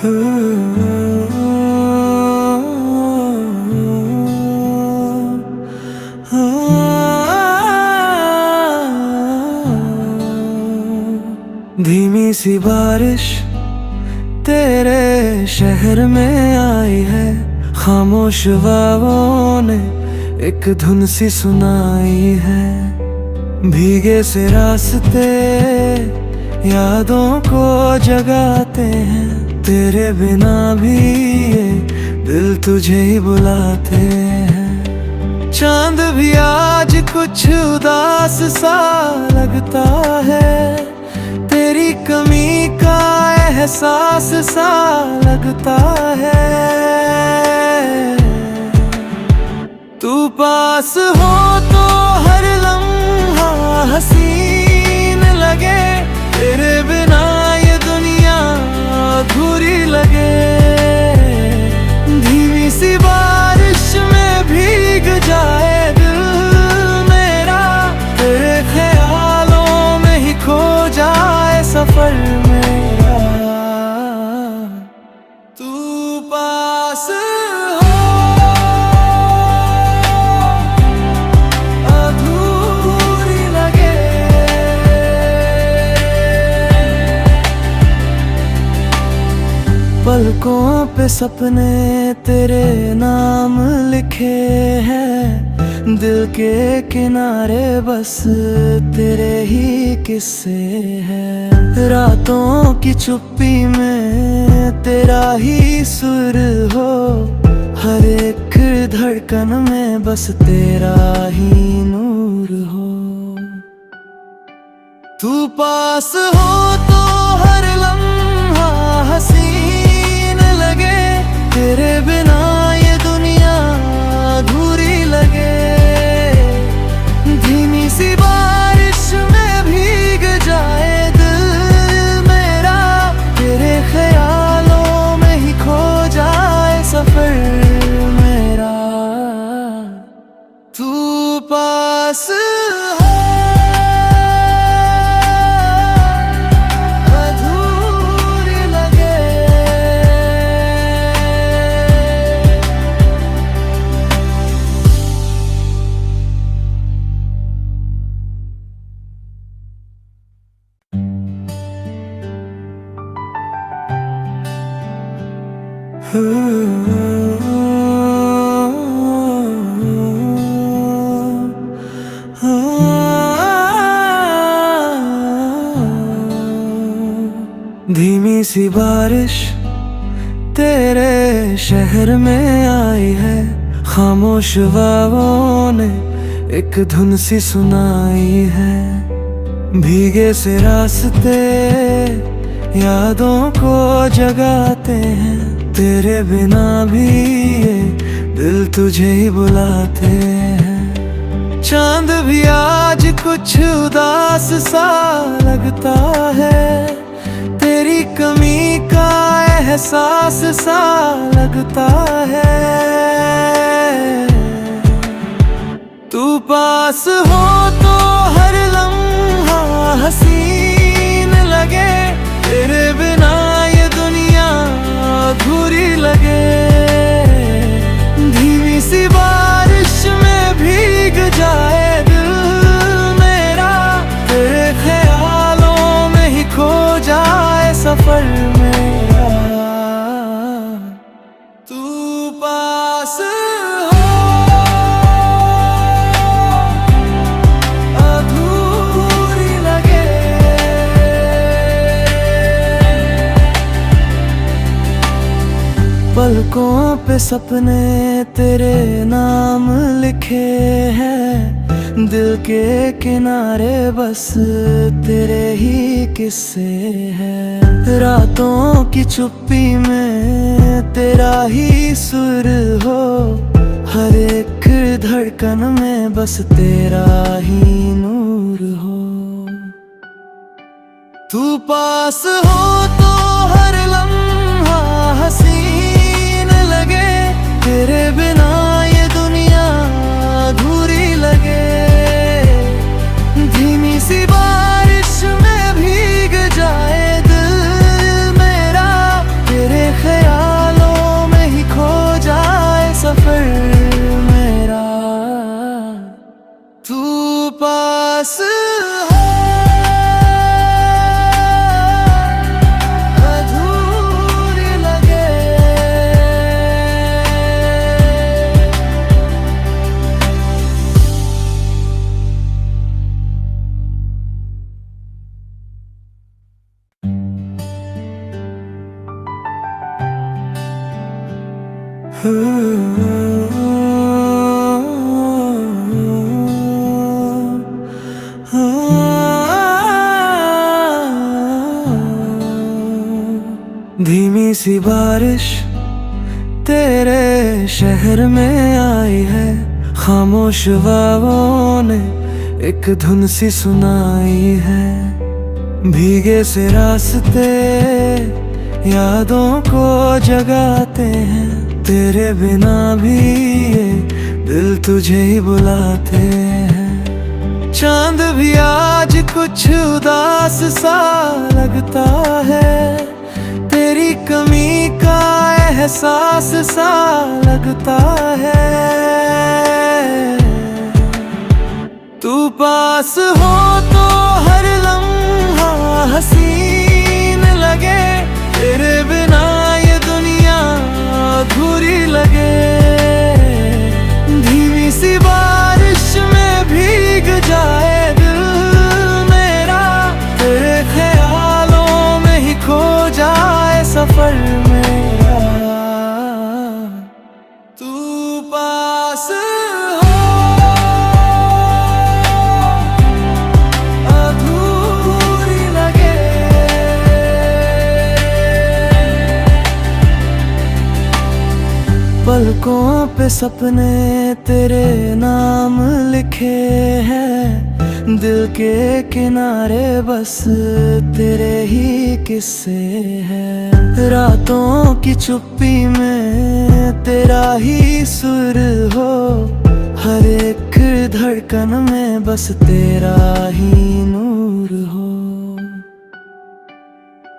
धीमी सी बारिश तेरे शहर में आई है, खामोश हवाओं ने एक धुन सी सुनाई है। भीगे से रास्ते यादों को जगाते हैं, तेरे बिना भी ये दिल तुझे ही बुलाते हैं। चांद भी आज कुछ उदास सा लगता है, तेरी कमी का एहसास सा लगता है। तू पास हो तो हर लम्हा हसीन लगे, तेरे बिना ये दुनिया अधूरी लगे। धीमी सी बारिश में भीग जाए दिल मेरा, तेरे ख्यालों में ही खो जाए सफर मेरा। तू पास हो अधूरी लगे। पलकों पे सपने तेरे नाम लिखे हैं, दिल के किनारे बस तेरे ही किस्से हैं। रातों की चुप्पी में तेरा ही सुर हो, हर एक धड़कन में बस तेरा ही नूर हो। तू पास हो तो हर लम्हा हसीन लगे, तेरे बिना ये दुनिया अधूरी लगे। धीमी सी बारिश में भीग जाए दिल मेरा, तेरे ख्यालों में ही खो जाए सफर मेरा। तू पास हो अधूरी लगे। धीमी सी बारिश तेरे शहर में आई है, खामोश हवाओं ने एक धुन सी सुनाई है। भीगे से रास्ते यादों को जगाते हैं, तेरे बिना भी ये दिल तुझे ही बुलाते हैं। चांद भी आज कुछ उदास सा लगता है, तेरी कमी का एहसास सा लगता है। तू पास हो तो हर लम्हा हसीन लगे, तेरे बिना ये दुनिया अधूरी लगे। धीमी सी बारिश में भीग जाए दिल मेरा, तेरे ख्यालों में ही खो जाए सफर मेरा। तू पास हो अधूरी लगे। पलकों पे सपने तेरे नाम लिखे हैं, दिल के किनारे बस तेरे ही किस्से हैं। रातों की चुप्पी में तेरा ही सुर हो, हर एक धड़कन में बस तेरा ही नूर हो। तू पास हो तो हर लम्हा हसीन लगे, तेरे बिना ये दुनिया अधूरी लगे। धीमी सी बारिश में भीग जाए दिल मेरा, तेरे धीमी सी बारिश तेरे शहर में आई है, खामोश हवाओं ने एक धुन सी सुनाई है। भीगे से रास्ते यादों को जगाते हैं, तेरे बिना भी ये दिल तुझे ही बुलाते हैं। चांद भी आज कुछ उदास सा लगता है, तेरी कमी का एहसास सा लगता है। तू पास हो तो हर लम्हा हसीन लगे, तेरे बिना ये दुनिया अधूरी लगे। धीमी सी बारिश में भीग जाए दिल मेरा, तेरे ख्यालों में ही खो जाए सफर मेरा। तू पास हो अधूरी लगे। पलकों पे सपने तेरे नाम लिखे हैं, दिल के किनारे बस तेरे ही किस्से हैं। रातों की चुप्पी में तेरा ही सुर हो, हर एक धड़कन में बस तेरा ही नूर हो।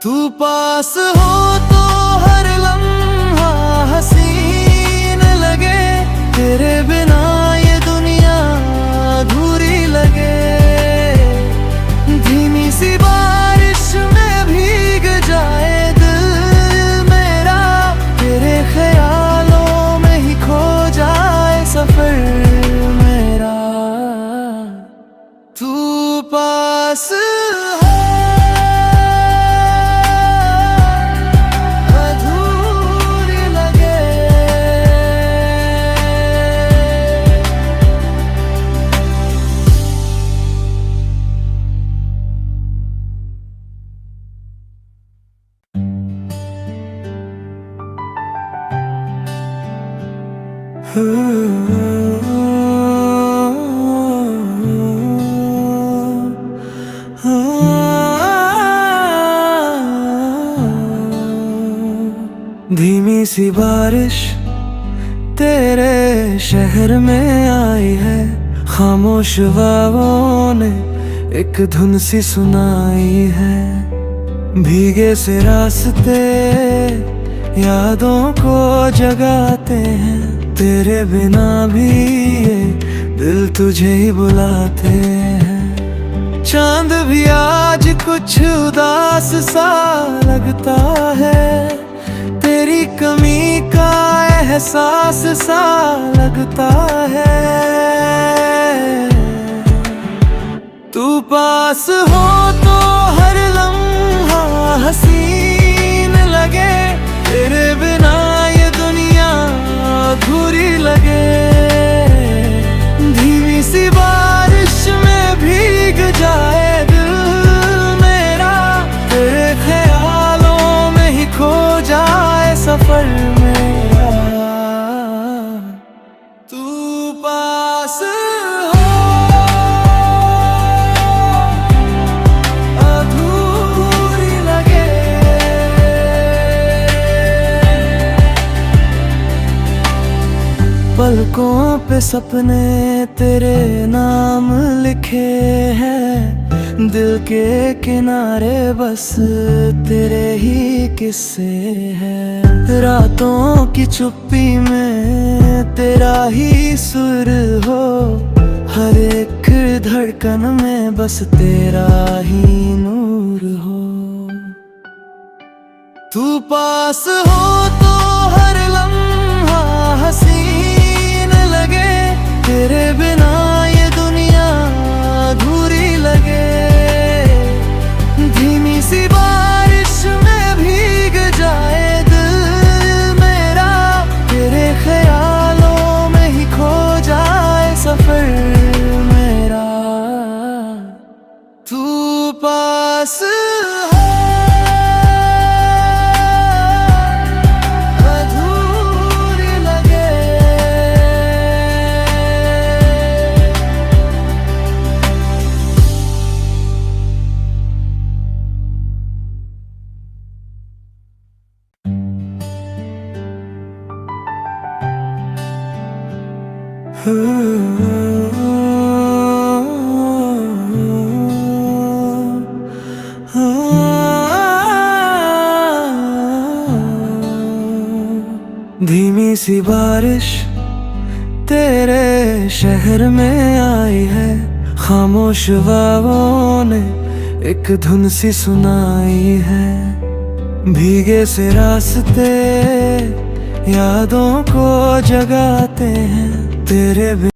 तू पास हो तो हर लम्हा हसीन लगे, तेरे बिना ये दुनिया अधूरी लगे। धीमी सी बारिश में भीग जाए दिल मेरा, तेरे ख्यालों में ही खो जाए सफर मेरा। तू पास हो अधूरी लगे। धीमी सी बारिश तेरे शहर में आई है, खामोश हवाओं ने एक धुन सी सुनाई है। भीगे से रास्ते यादों को जगाते हैं, तेरे बिना भी ये दिल तुझे ही बुलाते हैं। चांद भी आज कुछ उदास सा लगता है, तेरी कमी का एहसास सा लगता है। तू पास हो तो हर लम्हा हसीन लगे, तेरे बिना ये दुनिया अधूरी लगे। धीमी सी बारिश में भीग जाए दिल मेरा, तेरे ख्यालों में ही खो जाए सफर मेरा। तू पास हो अधूरी लगे। पलकों पे सपने तेरे नाम लिखे हैं, दिल के किनारे बस तेरे ही किस्से हैं। रातों की चुप्पी में तेरा ही सुर हो, हर एक धड़कन में बस तेरा ही नूर हो। तू पास हो तो हर लम्हा हसीन लगे, तेरे बिना ये दुनिया अधूरी लगे। धीमी सी बारिश में भीग जाए दिल मेरा, तेरे पास है, अधूरी लगे। धीमी सी बारिश तेरे शहर में आई है, खामोश वावों ने एक धुन सी सुनाई है। भीगे से रास्ते यादों को जगाते हैं तेरे